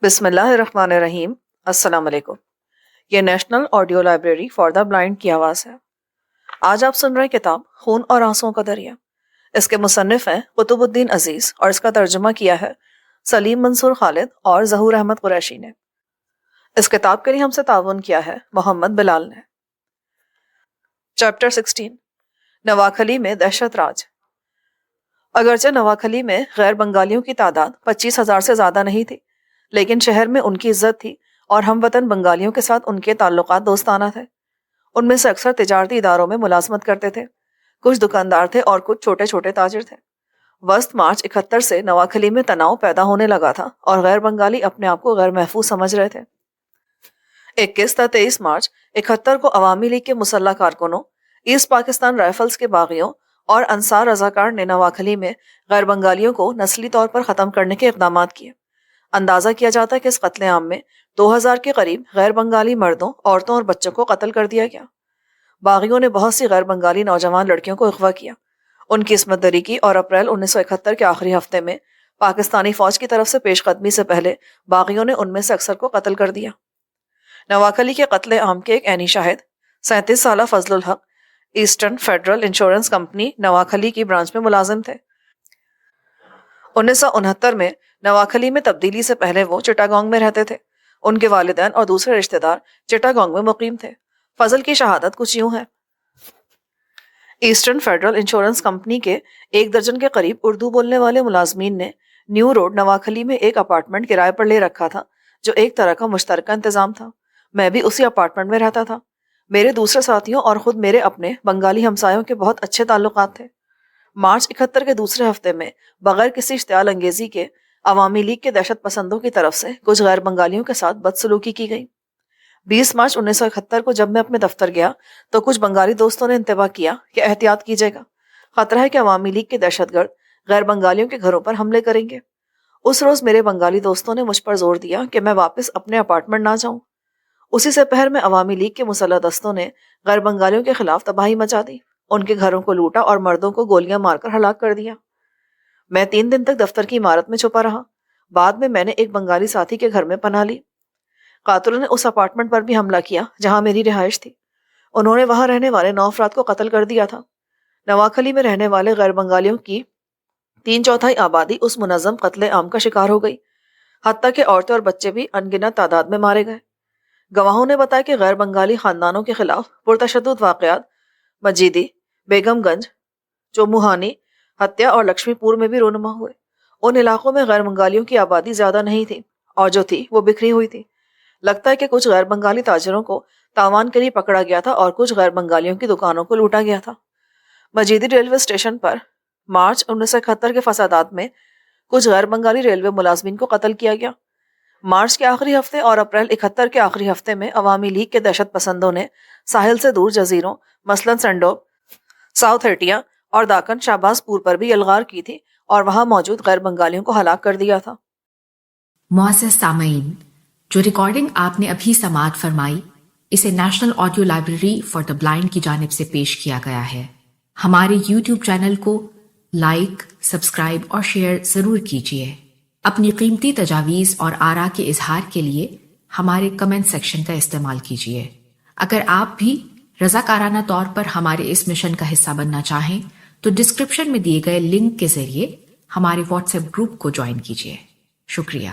بسم اللہ الرحمن الرحیم۔ السلام علیکم۔ یہ national audio library for the blind کی آواز ہے۔ آج آپ سن رہے کتاب خون اور آنسوؤں کا دریا۔ اس کے مصنف ہیں قطب الدین عزیز اور اس کا ترجمہ کیا ہے سلیم منصور خالد اور ظہور احمد قریشی نے۔ اس کتاب کے لیے ہم سے تعاون کیا ہے محمد بلال نے۔ چیپٹر 16 نواکھلی میں دہشت راج۔ اگرچہ نواکھلی میں غیر بنگالیوں کی تعداد 25,000 سے زیادہ نہیں تھی، لیکن شہر میں ان کی عزت تھی اور ہم وطن بنگالیوں کے ساتھ ان کے تعلقات دوستانہ تھے۔ ان میں سے اکثر تجارتی اداروں میں ملازمت کرتے تھے، کچھ دکاندار تھے اور کچھ چھوٹے چھوٹے تاجر تھے۔ وسط مارچ 71 سے نواکھلی میں تناؤ پیدا ہونے لگا تھا اور غیر بنگالی اپنے آپ کو غیر محفوظ سمجھ رہے تھے۔ 21 تا 23 مارچ 71 کو عوامی لیگ کے مسلح کارکنوں، ایسٹ پاکستان رائفلز کے باغیوں اور انصار رضاکار نے نواکھلی میں غیر بنگالیوں کو نسلی طور پر ختم کرنے کے اقدامات کیے۔ اندازہ کیا جاتا ہے کہ اس قتل عام میں 2000 کے قریب غیر بنگالی مردوں، عورتوں اور بچوں کو قتل کر دیا گیا۔ باغیوں نے بہت سی غیر بنگالی نوجوان لڑکیوں کو اغوا کیا، ان کی عصمت دری کی اور اپریل 1971 کے آخری ہفتے میں پاکستانی فوج کی طرف سے پیش قدمی سے پہلے باغیوں نے ان میں سے اکثر کو قتل کر دیا۔ نواکھلی کے قتل عام کے ایک عینی شاہد 37 سالہ فضل الحق ایسٹرن فیڈرل انشورنس کمپنی نواکھلی کی برانچ میں ملازم تھے۔ 1969 میں نواکھلی میں تبدیلی سے پہلے وہ چٹاگانگ میں رہتے تھے۔ ان کے والدین اور دوسرے رشتہ دار چٹاگانگ میں مقیم تھے۔ فضل کی شہادت کچھ یوں ہے۔ ایسٹرن فیڈرل انشورنس کمپنی کے 1 درجن کے قریب اردو بولنے والے ملازمین نے نیو روڈ نواکھلی میں ایک اپارٹمنٹ کرائے پر لے رکھا تھا جو ایک طرح کا مشترکہ انتظام تھا۔ میں بھی اسی اپارٹمنٹ میں رہتا تھا۔ میرے دوسرے ساتھیوں اور خود میرے اپنے بنگالی ہمسایوں کے بہت اچھے تعلقات تھے۔ مارچ 71 کے دوسرے ہفتے میں بغیر کسی اشتعال انگیزی کے عوامی لیگ کے دہشت پسندوں کی طرف سے کچھ غیر بنگالیوں کے ساتھ بدسلوکی کی گئی۔ 20 مارچ 1971 کو جب میں اپنے دفتر گیا تو کچھ بنگالی دوستوں نے انتباہ کیا کہ احتیاط کیجیے گا، خطرہ ہے کہ عوامی لیگ کے دہشت گرد غیر بنگالیوں کے گھروں پر حملے کریں گے۔ اس روز میرے بنگالی دوستوں نے مجھ پر زور دیا کہ میں واپس اپنے اپارٹمنٹ نہ جاؤں۔ اسی سے پہر میں عوامی لیگ کے مسلح دستوں نے غیر بنگالیوں کے خلاف تباہی مچا دی، ان کے گھروں کو لوٹا اور مردوں کو گولیاں مار کر ہلاک کر دیا۔ میں 3 دن تک دفتر کی عمارت میں چھپا رہا۔ بعد میں نے ایک بنگالی ساتھی کے گھر میں پناہ لی۔ قاتلوں نے اس اپارٹمنٹ پر بھی حملہ کیا جہاں میری رہائش تھی۔ انہوں نے وہاں رہنے والے 9 افراد کو قتل کر دیا تھا۔ نواکھلی میں رہنے والے غیر بنگالیوں کی 3/4 آبادی اس منظم قتل عام کا شکار ہو گئی، حتیٰ کہ عورتیں اور بچے بھی انگنت تعداد میں مارے گئے۔ گواہوں نے بتایا کہ غیر بنگالی خاندانوں کے خلاف پرتشدد واقعات مجیدی، بیگم گنج، چوموہانی، ہتیا اور لکشمی پور میں بھی رونما ہوئے۔ ان علاقوں میں غیر بنگالیوں کی آبادی زیادہ نہیں تھی اور جو تھی وہ بکھری ہوئی تھی۔ لگتا ہے کہ کچھ غیر بنگالی تاجروں کو تاوان کے لیے پکڑا گیا تھا اور کچھ غیر بنگالیوں کی دکانوں کو لوٹا گیا تھا۔ مجیدی ریلوے اسٹیشن پر مارچ 1971 کے فسادات میں کچھ غیر بنگالی ریلوے ملازمین کو قتل کیا گیا۔ مارچ کے آخری ہفتے اور اپریل 71 کے آخری ہفتے میں عوامی لیگ کے دہشت پسندوں نے ساحل سے دور جزیروں مثلاً سنڈوب، ساؤتھ ہیٹیا اور داکن شہباز پور پر بھی یلغار کی تھی اور وہاں موجود غیر بنگالیوں کو ہلاک کر دیا تھا۔ معزز سامعین، جو ریکارڈنگ آپ نے ابھی سماعت فرمائی اسے national audio library for the blind کی جانب سے پیش کیا گیا ہے۔ ہمارے یوٹیوب چینل کو لائک، سبسکرائب اور شیئر ضرور کیجیے۔ اپنی قیمتی تجاویز اور آراء کے اظہار کے لیے ہمارے کمنٹ سیکشن کا استعمال کیجیے۔ اگر آپ بھی رضاکارانہ طور پر ہمارے اس مشن کا حصہ بننا چاہیں تو ڈسکرپشن میں دیے گئے لنک کے ذریعے ہمارے واٹس ایپ گروپ کو جوائن کیجیے۔ شکریہ۔